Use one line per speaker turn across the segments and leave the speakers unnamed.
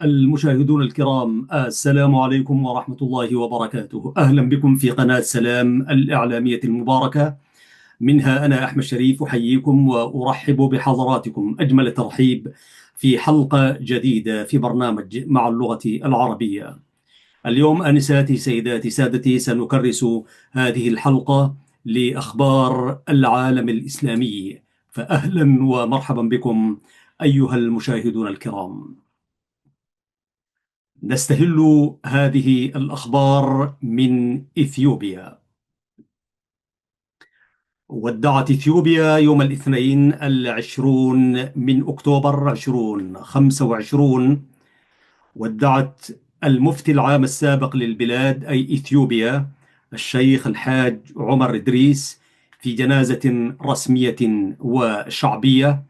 المشاهدون الكرام، السلام عليكم ورحمة الله وبركاته. أهلا بكم في قناة سلام الإعلامية المباركة. منها أنا أحمد شريف أحييكم وأرحب بحضراتكم أجمل الترحيب في حلقة جديدة في برنامج مع اللغة العربية. اليوم أنساتي سيداتي سادتي سنكرس هذه الحلقة لأخبار العالم الإسلامي، فأهلا ومرحبا بكم أيها المشاهدون الكرام. نستهل هذه الأخبار من إثيوبيا. ودعت إثيوبيا يوم الاثنين 20 من أكتوبر 2025، ودعت المفتي العام السابق للبلاد أي إثيوبيا الشيخ الحاج عمر إدريس في جنازة رسمية وشعبية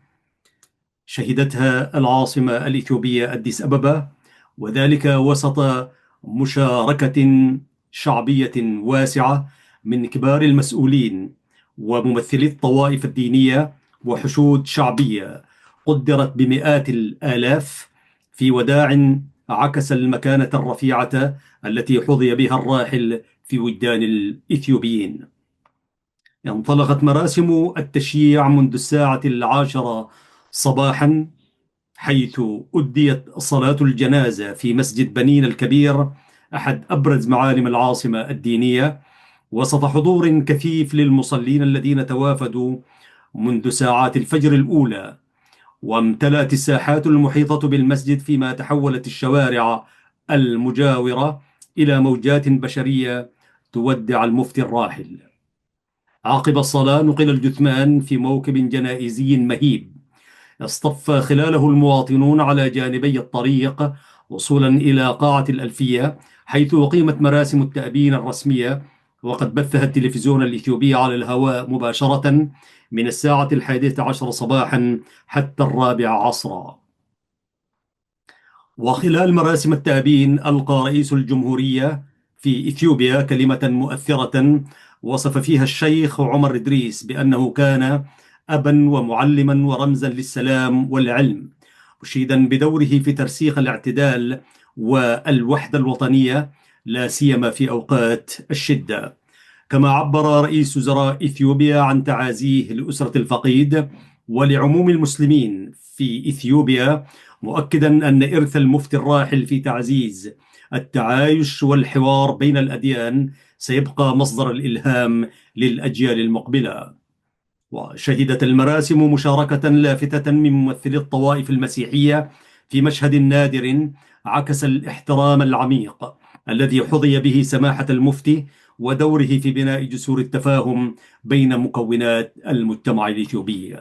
شهدتها العاصمة الإثيوبية أديس أبابا، وذلك وسط مشاركة شعبية واسعة من كبار المسؤولين وممثلي الطوائف الدينية وحشود شعبية قدرت بمئات الآلاف في وداع عكس المكانة الرفيعة التي حظي بها الراحل في وجدان الإثيوبيين. انطلقت مراسم التشييع منذ الساعة 10 صباحا، حيث أديت صلاة الجنازة في مسجد بنين الكبير أحد أبرز معالم العاصمة الدينية، وسط حضور كثيف للمصلين الذين توافدوا منذ ساعات الفجر الأولى. وامتلأت الساحات المحيطة بالمسجد، فيما تحولت الشوارع المجاورة إلى موجات بشرية تودع المفتي الراحل. عقب الصلاة نقل الجثمان في موكب جنائزي مهيب اصطف خلاله المواطنون على جانبي الطريق وصولا إلى قاعة الألفية، حيث أقيمت مراسم التأبين الرسمية، وقد بثها التلفزيون الإثيوبي على الهواء مباشرة من الساعة 11 صباحا حتى 4 عصرا. وخلال مراسم التأبين ألقى رئيس الجمهورية في إثيوبيا كلمة مؤثرة وصف فيها الشيخ عمر إدريس بأنه كان أبا ومعلما ورمزا للسلام والعلم، مشيدا بدوره في ترسيخ الاعتدال والوحدة الوطنية لا سيما في أوقات الشدة. كما عبر رئيس وزراء إثيوبيا عن تعازيه لأسرة الفقيد ولعموم المسلمين في إثيوبيا، مؤكدا أن إرث المفتي الراحل في تعزيز التعايش والحوار بين الأديان سيبقى مصدر الإلهام للأجيال المقبلة. وشهدت المراسم مشاركة لافتة من ممثلي الطوائف المسيحية في مشهد نادر عكس الاحترام العميق الذي حظي به سماحة المفتي ودوره في بناء جسور التفاهم بين مكونات المجتمع الإثيوبي.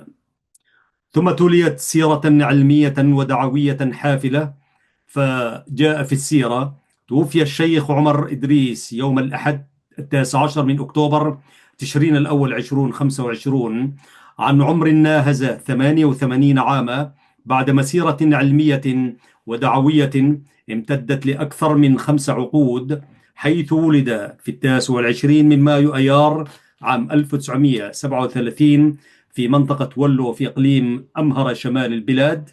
ثم تليت سيرة علمية ودعوية حافلة، فجاء في السيرة: توفي الشيخ عمر إدريس يوم الأحد 19 من أكتوبر تشرين الأول 2025 عن عمر ناهز 88 عاما، بعد مسيرة علمية ودعوية امتدت لأكثر من 5 عقود، حيث ولد في 29 من مايو أيار عام 1937 في منطقة ولو في إقليم أمهر شمال البلاد،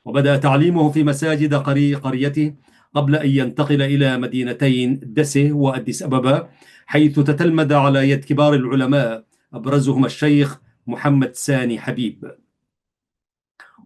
وبدأ تعليمه في مساجد قريته قبل أن ينتقل إلى مدينتين دسه وأديس أبابا، حيث تتلمذ على يد كبار العلماء أبرزهم الشيخ محمد ساني حبيب.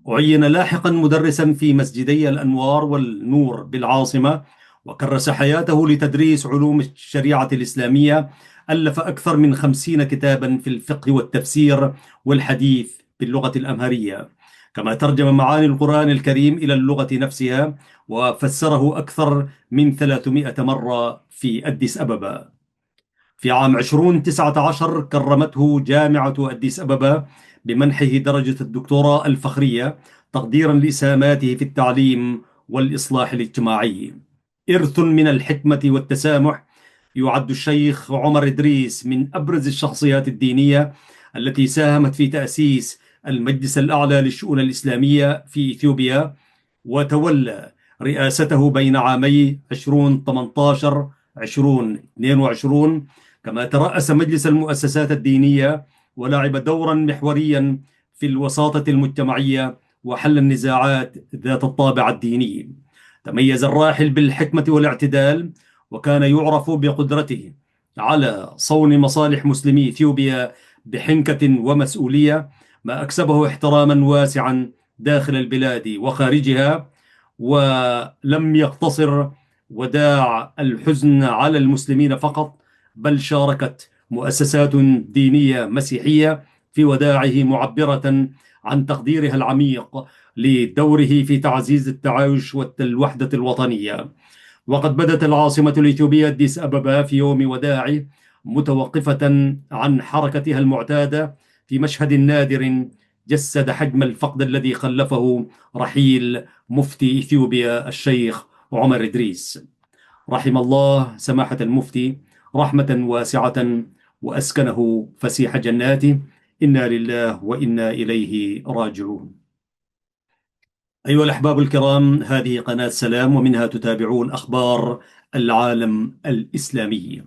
عين لاحقا مدرسا في مسجدي الأنوار والنور بالعاصمة، وكرس حياته لتدريس علوم الشريعة الإسلامية. ألف أكثر من 50 كتابا في الفقه والتفسير والحديث باللغة الأمهرية، كما ترجم معاني القرآن الكريم إلى اللغة نفسها وفسره أكثر من 300 مرة في أديس أبابا. في عام 2019 كرمته جامعة أديس أبابا بمنحه درجة الدكتوراه الفخرية تقديرا لإسهاماته في التعليم والإصلاح الاجتماعي. إرث من الحكمة والتسامح. يعد الشيخ عمر إدريس من أبرز الشخصيات الدينية التي ساهمت في تأسيس المجلس الأعلى للشؤون الإسلامية في إثيوبيا، وتولى رئاسته بين عامي 2018 2022، كما ترأس مجلس المؤسسات الدينية ولعب دورا محوريا في الوساطة المجتمعية وحل النزاعات ذات الطابع الديني. تميز الراحل بالحكمة والاعتدال، وكان يعرف بقدرته على صون مصالح مسلمي إثيوبيا بحنكة ومسؤولية، ما أكسبه احتراما واسعا داخل البلاد وخارجها. ولم يقتصر وداع الحزن على المسلمين فقط، بل شاركت مؤسسات دينية مسيحية في وداعه، معبرة عن تقديرها العميق لدوره في تعزيز التعايش والوحدة الوطنية. وقد بدت العاصمة الإثيوبية أديس أبابا في يوم وداعه متوقفة عن حركتها المعتادة في مشهد نادر جسد حجم الفقد الذي خلفه رحيل مفتي إثيوبيا الشيخ عمر إدريس. رحم الله سماحة المفتي رحمة واسعة، وأسكنه فسيح جناته. إنا لله وإنا إليه راجعون. أيها الأحباب الكرام، هذه قناة سلام، ومنها تتابعون أخبار العالم الإسلامي.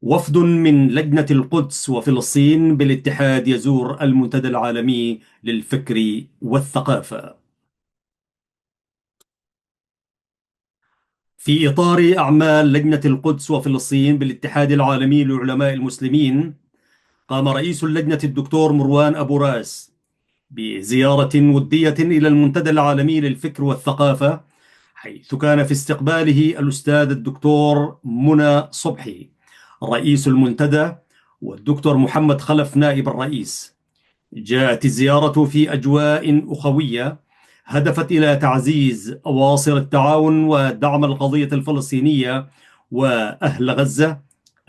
وفد من لجنة القدس وفلسطين بالاتحاد يزور المنتدى العالمي للفكر والثقافة. في إطار أعمال لجنة القدس وفلسطين بالاتحاد العالمي للعلماء المسلمين، قام رئيس اللجنة الدكتور مروان أبو راس بزيارة ودية إلى المنتدى العالمي للفكر والثقافة، حيث كان في استقباله الأستاذ الدكتور منى صبحي رئيس المنتدى، والدكتور محمد خلف نائب الرئيس. جاءت الزيارة في أجواء أخوية هدفت إلى تعزيز أواصر التعاون ودعم القضية الفلسطينية وأهل غزة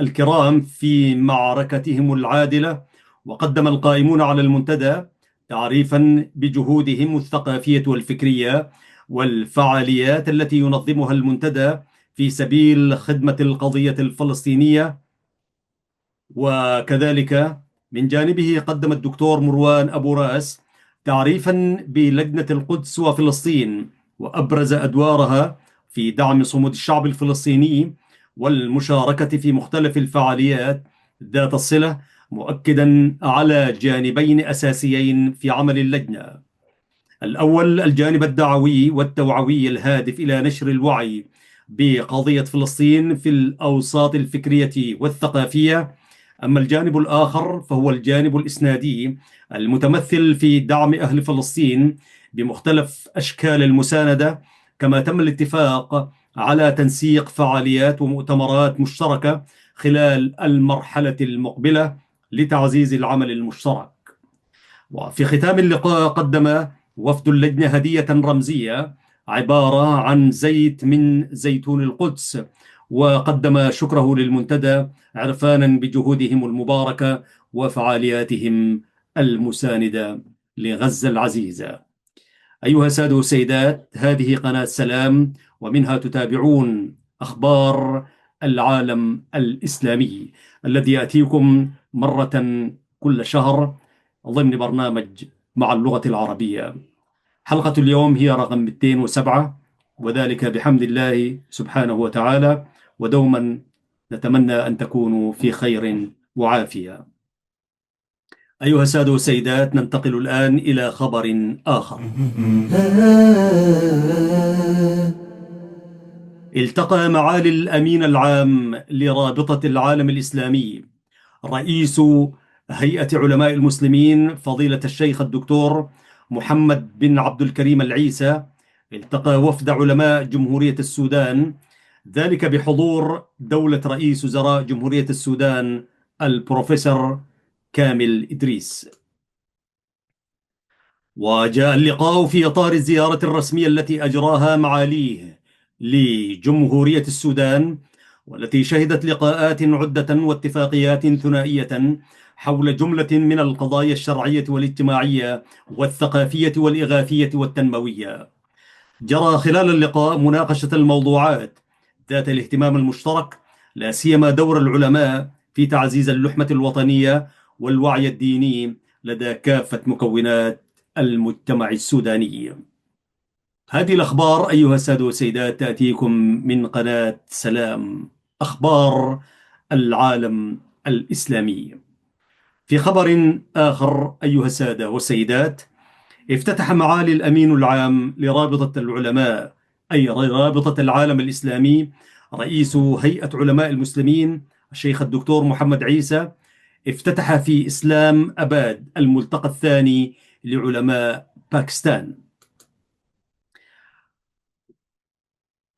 الكرام في معركتهم العادلة. وقدم القائمون على المنتدى تعريفا بجهودهم الثقافية والفكرية والفعاليات التي ينظمها المنتدى في سبيل خدمة القضية الفلسطينية. وكذلك من جانبه قدم الدكتور مروان أبو راس تعريفا بلجنة القدس وفلسطين، وأبرز أدوارها في دعم صمود الشعب الفلسطيني والمشاركة في مختلف الفعاليات ذات الصلة، مؤكدا على جانبين أساسيين في عمل اللجنة. الأول الجانب الدعوي والتوعوي الهادف إلى نشر الوعي بقضية فلسطين في الأوساط الفكرية والثقافية. أما الجانب الآخر فهو الجانب الإسنادي المتمثل في دعم أهل فلسطين بمختلف أشكال المساندة، كما تم الاتفاق على تنسيق فعاليات ومؤتمرات مشتركة خلال المرحلة المقبلة لتعزيز العمل المشترك. وفي ختام اللقاء قدم وفد اللجنة هدية رمزية عبارة عن زيت من زيتون القدس، وقدم شكره للمنتدى عرفانا بجهودهم المباركة وفعالياتهم المساندة لغزة العزيزة. أيها السادة والسيدات، هذه قناة سلام، ومنها تتابعون أخبار العالم الإسلامي الذي يأتيكم مرة كل شهر ضمن برنامج مع اللغة العربية. حلقة اليوم هي رقم 207، وذلك بحمد الله سبحانه وتعالى، ودوما نتمنى أن تكونوا في خير وعافية. أيها السادة والسيدات، ننتقل الآن إلى خبر آخر. التقى معالي الأمين العام لرابطة العالم الإسلامي رئيس هيئة علماء المسلمين فضيلة الشيخ الدكتور محمد بن عبد الكريم العيسى، التقى وفد علماء جمهورية السودان، ذلك بحضور دولة رئيس وزراء جمهورية السودان البروفيسور كامل إدريس. وجاء اللقاء في إطار الزيارة الرسمية التي أجراها معاليه لجمهورية السودان، والتي شهدت لقاءات عدة واتفاقيات ثنائية حول جملة من القضايا الشرعية والاجتماعية والثقافية والإغاثية والتنموية. جرى خلال اللقاء مناقشة الموضوعات ذات الاهتمام المشترك، لا سيما دور العلماء في تعزيز اللحمة الوطنية والوعي الديني لدى كافة مكونات المجتمع السوداني. هذه الأخبار أيها السادة والسيدات تأتيكم من قناة سلام، أخبار العالم الإسلامي. في خبر آخر أيها السادة والسيدات، افتتح معالي الأمين العام لرابطة العلماء أي رابطة العالم الإسلامي، رئيس هيئة علماء المسلمين الشيخ الدكتور محمد عيسى افتتح في إسلام أباد الملتقى الثاني لعلماء باكستان.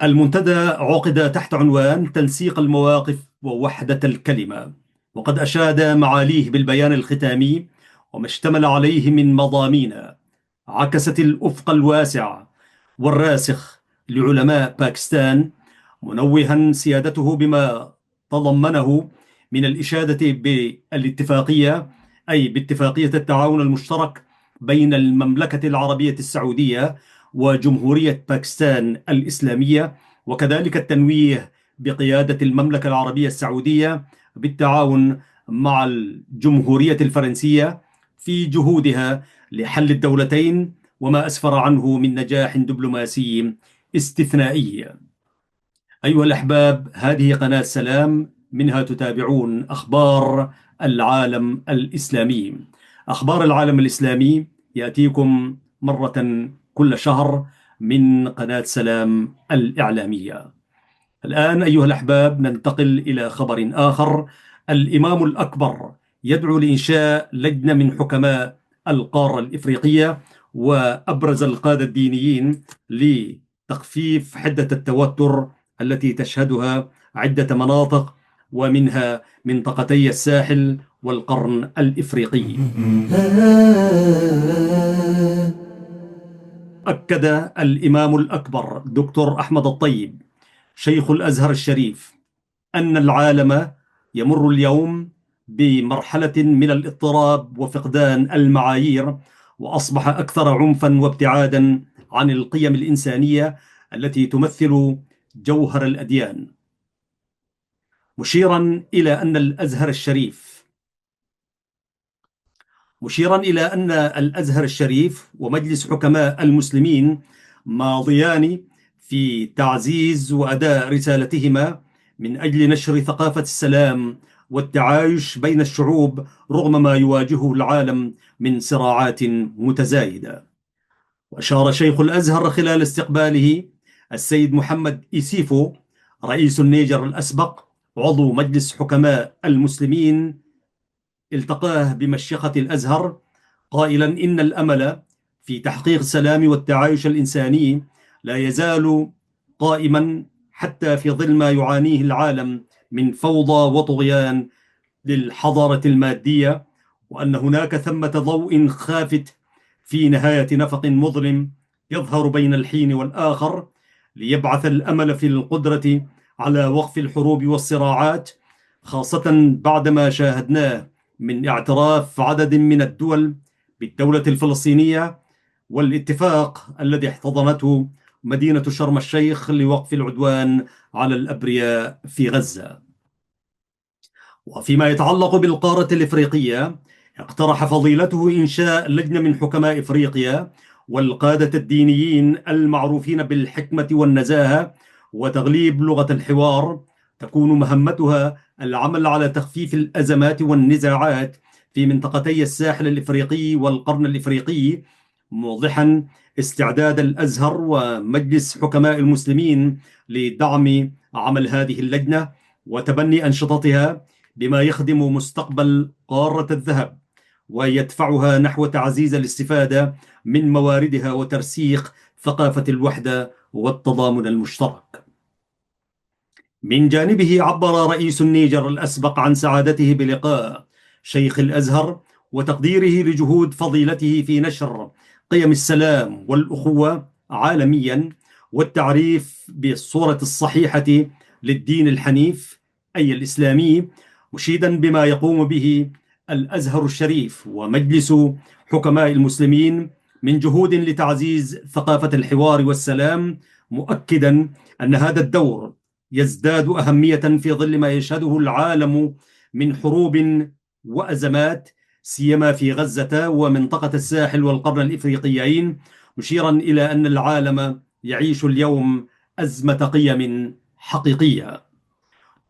المنتدى عقد تحت عنوان تنسيق المواقف ووحدة الكلمة، وقد أشاد معاليه بالبيان الختامي وما اشتمل عليه من مضامين عكست الأفق الواسع والراسخ لعلماء باكستان، منوها سيادته بما تضمنه من الإشادة بالاتفاقية، أي باتفاقية التعاون المشترك بين المملكة العربية السعودية وجمهورية باكستان الإسلامية، وكذلك التنويه بقيادة المملكة العربية السعودية بالتعاون مع الجمهورية الفرنسية في جهودها لحل الدولتين وما أسفر عنه من نجاح دبلوماسي استثنائي. أيها الأحباب، هذه قناة سلام، منها تتابعون أخبار العالم الإسلامي. أخبار العالم الإسلامي يأتيكم مرة كل شهر من قناة سلام الإعلامية. الآن أيها الأحباب ننتقل إلى خبر آخر. الإمام الأكبر يدعو لإنشاء لجنة من حكماء القارة الإفريقية وأبرز القادة الدينيين لتخفيف حدة التوتر التي تشهدها عدة مناطق، ومنها منطقتي الساحل والقرن الإفريقي. أكد الإمام الأكبر دكتور أحمد الطيب شيخ الأزهر الشريف أن العالم يمر اليوم بمرحلة من الاضطراب وفقدان المعايير، وأصبح أكثر عنفا وابتعادا عن القيم الإنسانية التي تمثل جوهر الأديان، مشيرا إلى أن الأزهر الشريف ومجلس حكماء المسلمين ماضيان في تعزيز وأداء رسالتهما من أجل نشر ثقافة السلام والتعايش بين الشعوب رغم ما يواجهه العالم من صراعات متزايدة. وأشار شيخ الأزهر خلال استقباله السيد محمد إيسيفو رئيس النيجر الأسبق عضو مجلس حكماء المسلمين التقاه بمشيخة الأزهر، قائلا إن الأمل في تحقيق السلام والتعايش الإنساني لا يزال قائما حتى في ظل ما يعانيه العالم من فوضى وطغيان للحضارة المادية، وأن هناك ثمة ضوء خافت في نهاية نفق مظلم يظهر بين الحين والآخر ليبعث الأمل في القدرة على وقف الحروب والصراعات، خاصة بعدما شاهدناه من اعتراف عدد من الدول بالدولة الفلسطينية والاتفاق الذي احتضنته مدينة شرم الشيخ لوقف العدوان على الأبرياء في غزة. وفيما يتعلق بالقارة الإفريقية، اقترح فضيلته إنشاء لجنة من حكماء إفريقيا والقادة الدينيين المعروفين بالحكمة والنزاهة وتغليب لغة الحوار، تكون مهمتها العمل على تخفيف الأزمات والنزاعات في منطقتي الساحل الإفريقي والقرن الإفريقي، موضحا استعداد الأزهر ومجلس حكماء المسلمين لدعم عمل هذه اللجنة وتبني أنشطتها بما يخدم مستقبل قارة الذهب ويدفعها نحو تعزيز الاستفادة من مواردها وترسيخ ثقافة الوحدة والتضامن المشترك. من جانبه عبر رئيس النيجر الأسبق عن سعادته بلقاء شيخ الأزهر وتقديره لجهود فضيلته في نشر قيم السلام والأخوة عالميا والتعريف بالصورة الصحيحة للدين الحنيف أي الإسلامي، مشيدا بما يقوم به الأزهر الشريف ومجلس حكماء المسلمين من جهود لتعزيز ثقافة الحوار والسلام، مؤكدا أن هذا الدور يزداد أهمية في ظل ما يشهده العالم من حروب وأزمات، سيما في غزة ومنطقة الساحل والقرن الإفريقيين، مشيرا إلى أن العالم يعيش اليوم أزمة قيم حقيقية.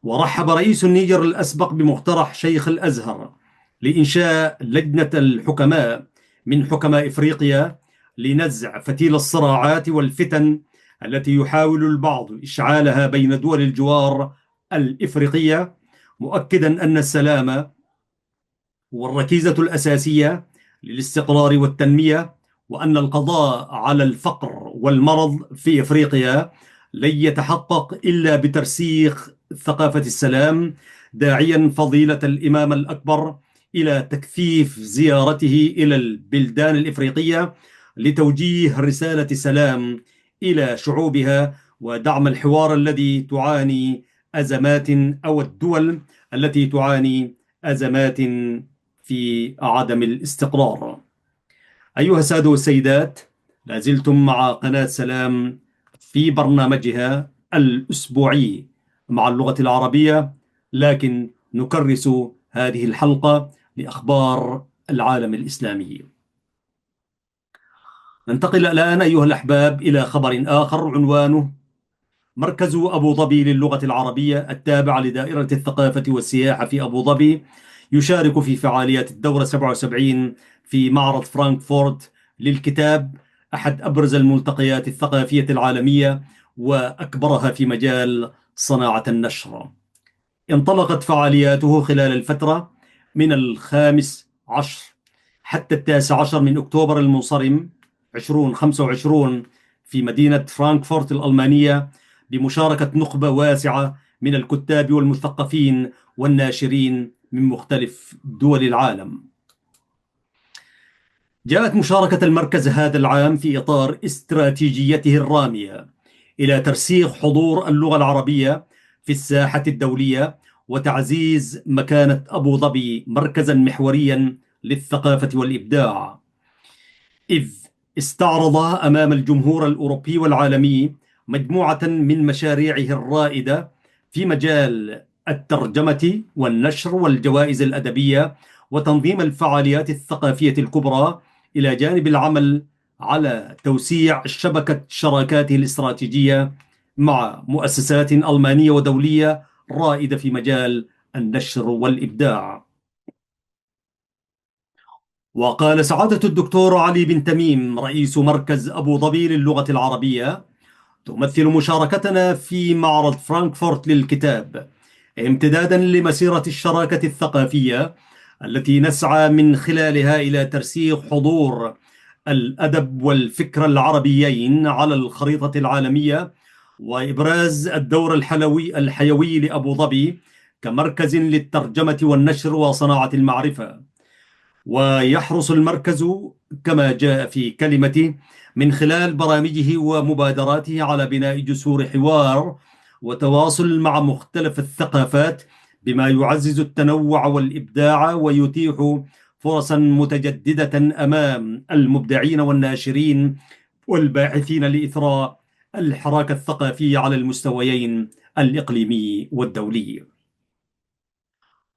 ورحب رئيس النيجر الأسبق بمقترح شيخ الأزهر لإنشاء لجنة الحكماء من حكماء إفريقيا لنزع فتيل الصراعات والفتن التي يحاول البعض إشعالها بين دول الجوار الإفريقية، مؤكدا أن السلام هو الركيزة الأساسية للاستقرار والتنمية، وأن القضاء على الفقر والمرض في إفريقيا لن يتحقق إلا بترسيخ ثقافة السلام، داعيا فضيلة الإمام الأكبر إلى تكثيف زيارته إلى البلدان الإفريقية لتوجيه رسالة سلام إلى شعوبها، ودعم الحوار الذي تعاني أزمات، أو الدول التي تعاني أزمات في عدم الاستقرار. أيها السادة والسيدات، لازلتم مع قناة سلام في برنامجها الأسبوعي مع اللغة العربية، لكن نكرس هذه الحلقة لأخبار العالم الإسلامي. ننتقل الآن أيها الأحباب إلى خبر آخر عنوانه: مركز أبو ظبي للغة العربية التابع لدائرة الثقافة والسياحة في أبو ظبي يشارك في فعاليات الدورة 77 في معرض فرانكفورت للكتاب، أحد أبرز الملتقيات الثقافية العالمية وأكبرها في مجال صناعة النشر. انطلقت فعالياته خلال الفترة من 15 حتى 19 من أكتوبر المنصرم 2025 في مدينة فرانكفورت الألمانية، بمشاركة نخبة واسعة من الكتاب والمثقفين والناشرين من مختلف دول العالم. جاءت مشاركة المركز هذا العام في إطار استراتيجيته الرامية إلى ترسيخ حضور اللغة العربية في الساحة الدولية، وتعزيز مكانة أبو ظبي مركزا محوريا للثقافة والإبداع، إذ استعرض أمام الجمهور الأوروبي والعالمي مجموعة من مشاريعه الرائدة في مجال الترجمة والنشر والجوائز الأدبية وتنظيم الفعاليات الثقافية الكبرى، إلى جانب العمل على توسيع شبكة شراكاته الاستراتيجية مع مؤسسات ألمانية ودولية رائدة في مجال النشر والإبداع. وقال سعادة الدكتور علي بن تميم رئيس مركز أبو ظبي للغة العربية: تمثل مشاركتنا في معرض فرانكفورت للكتاب امتدادا لمسيرة الشراكة الثقافية التي نسعى من خلالها إلى ترسيخ حضور الأدب والفكر العربيين على الخريطة العالمية، وإبراز الدور الحيوي لأبو ظبي كمركز للترجمة والنشر وصناعة المعرفة. ويحرص المركز كما جاء في كلمته من خلال برامجه ومبادراته على بناء جسور حوار وتواصل مع مختلف الثقافات، بما يعزز التنوع والإبداع ويتيح فرصا متجددة أمام المبدعين والناشرين والباحثين لإثراء الحراك الثقافي على المستويين الإقليمي والدولي.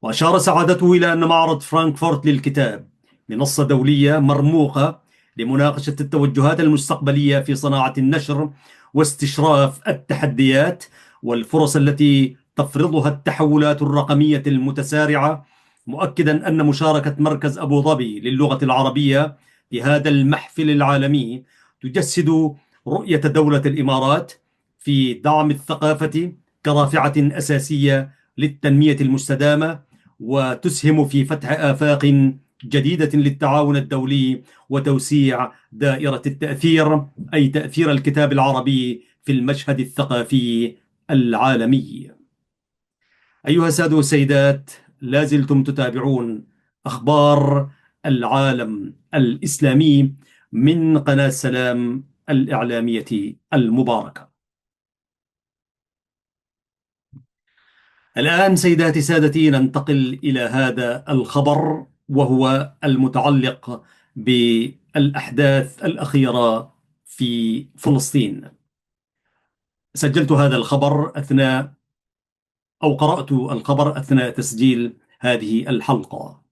وأشار سعادته إلى أن معرض فرانكفورت للكتاب منصة دولية مرموقة لمناقشة التوجهات المستقبلية في صناعة النشر واستشراف التحديات والفرص التي تفرضها التحولات الرقمية المتسارعة، مؤكدا أن مشاركة مركز أبو ظبي للغة العربية في هذا المحفل العالمي تجسد رؤية دولة الإمارات في دعم الثقافة كرافعة أساسية للتنمية المستدامة، وتسهم في فتح آفاق جديدة للتعاون الدولي وتوسيع دائرة التأثير، أي تأثير الكتاب العربي في المشهد الثقافي العالمي. أيها السادة والسيدات، لازلتم تتابعون أخبار العالم الإسلامي من قناة سلام الإعلامية المباركة. الآن سيداتي سادتي ننتقل إلى هذا الخبر، وهو المتعلق بالأحداث الأخيرة في فلسطين. سجلت هذا الخبر قرأت الخبر أثناء تسجيل هذه الحلقة.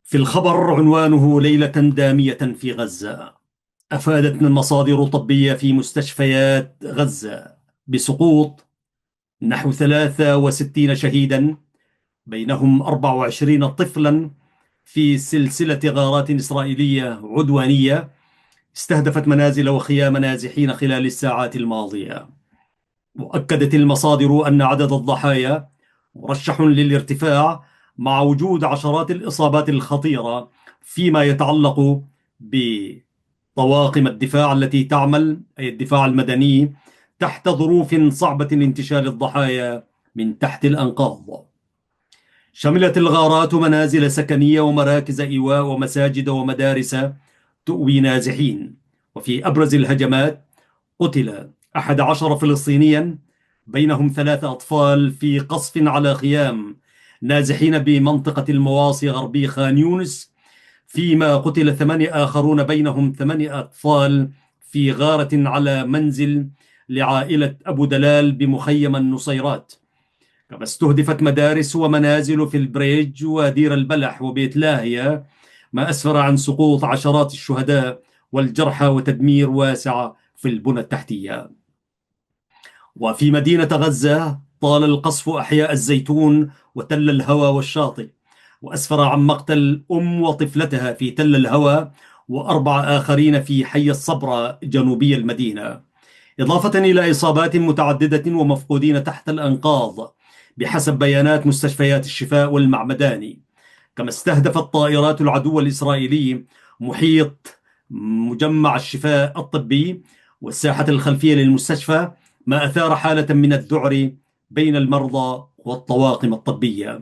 في الخبر عنوانه: ليلة دامية في غزة. أفادتنا المصادر الطبية في مستشفيات غزة بسقوط نحو 63 شهيدا، بينهم 24 طفلا، في سلسلة غارات إسرائيلية عدوانية استهدفت منازل وخيام نازحين خلال الساعات الماضية. وأكدت المصادر أن عدد الضحايا مرشح للارتفاع، مع وجود عشرات الإصابات الخطيرة، فيما يتعلق بطواقم الدفاع التي تعمل، أي الدفاع المدني، تحت ظروف صعبة لانتشال الضحايا من تحت الأنقاض. شملت الغارات منازل سكنية ومراكز إيواء ومساجد ومدارس تؤوي نازحين. وفي أبرز الهجمات قتل 11 فلسطينيا، بينهم 3 أطفال، في قصف على خيام نازحين بمنطقة المواصي غربي خان يونس، فيما قتل 8 آخرون، بينهم 8 أطفال، في غارة على منزل لعائلة أبو دلال بمخيم النصيرات. كما استهدفت مدارس ومنازل في البريج ودير البلح وبيت لاهيا، ما أسفر عن سقوط عشرات الشهداء والجرحى وتدمير واسع في البنى التحتية. وفي مدينة غزة طال القصف أحياء الزيتون وتل الهوى والشاطئ، وأسفر عن مقتل أم وطفلتها في تل الهوى، و4 آخرين في حي الصبرة جنوبي المدينة، إضافة إلى إصابات متعددة ومفقودين تحت الأنقاض بحسب بيانات مستشفيات الشفاء والمعمداني. كما استهدفت طائرات العدو الإسرائيلي محيط مجمع الشفاء الطبي والساحة الخلفية للمستشفى، ما أثار حالة من الذعر بين المرضى والطواقم الطبية.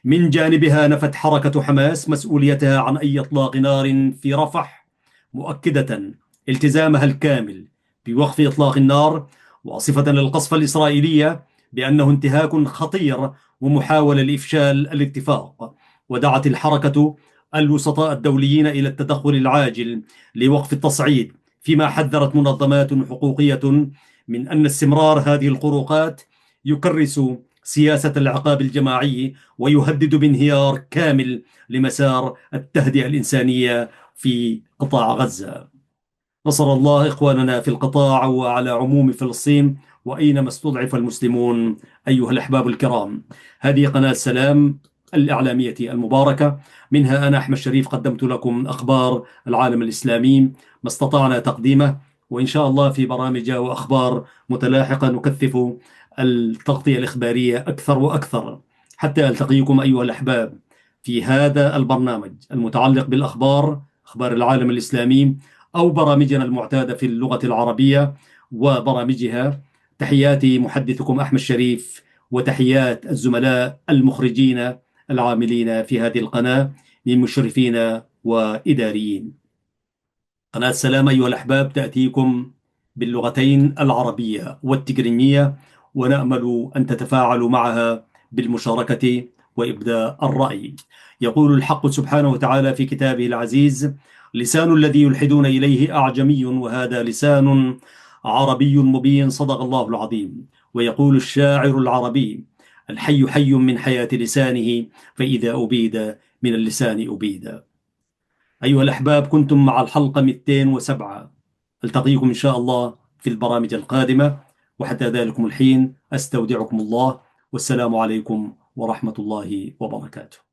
من جانبها نفت حركة حماس مسؤوليتها عن أي إطلاق نار في رفح، مؤكدة التزامها الكامل بوقف إطلاق النار، واصفة القصف الإسرائيلي بأنه انتهاك خطير ومحاولة لإفشال الاتفاق. ودعت الحركة الوسطاء الدوليين إلى التدخل العاجل لوقف التصعيد، فيما حذرت منظمات حقوقية من أن استمرار هذه الخروقات يكرس سياسة العقاب الجماعي ويهدد بانهيار كامل لمسار التهدئة الإنسانية في قطاع غزة. نصر الله إخواننا في القطاع وعلى عموم فلسطين وأينما استضعف المسلمون. أيها الأحباب الكرام، هذه قناة سلام الإعلامية المباركة، منها أنا أحمد شريف قدمت لكم أخبار العالم الإسلامي ما استطعنا تقديمه، وإن شاء الله في برامج وأخبار متلاحقة نكثف التغطية الإخبارية أكثر وأكثر، حتى ألتقيكم أيها الأحباب في هذا البرنامج المتعلق بالأخبار، أخبار العالم الإسلامي، أو برامجنا المعتادة في اللغة العربية وبرامجها. تحياتي محدثكم أحمد شريف، وتحيات الزملاء المخرجين العاملين في هذه القناة من مشرفين وإداريين. قناة سلام أيها الأحباب تأتيكم باللغتين العربية والتجرينية، ونأمل أن تتفاعلوا معها بالمشاركة وإبداء الرأي. يقول الحق سبحانه وتعالى في كتابه العزيز: لسان الذي يلحدون إليه أعجمي وهذا لسان عربي مبين، صدق الله العظيم. ويقول الشاعر العربي: الحي حي من حياة لسانه، فإذا أبيد من اللسان أبيد. أيها الأحباب، كنتم مع الحلقة 207. ألتقيكم إن شاء الله في البرامج القادمة، وحتى ذلكم الحين أستودعكم الله، والسلام عليكم ورحمة الله وبركاته.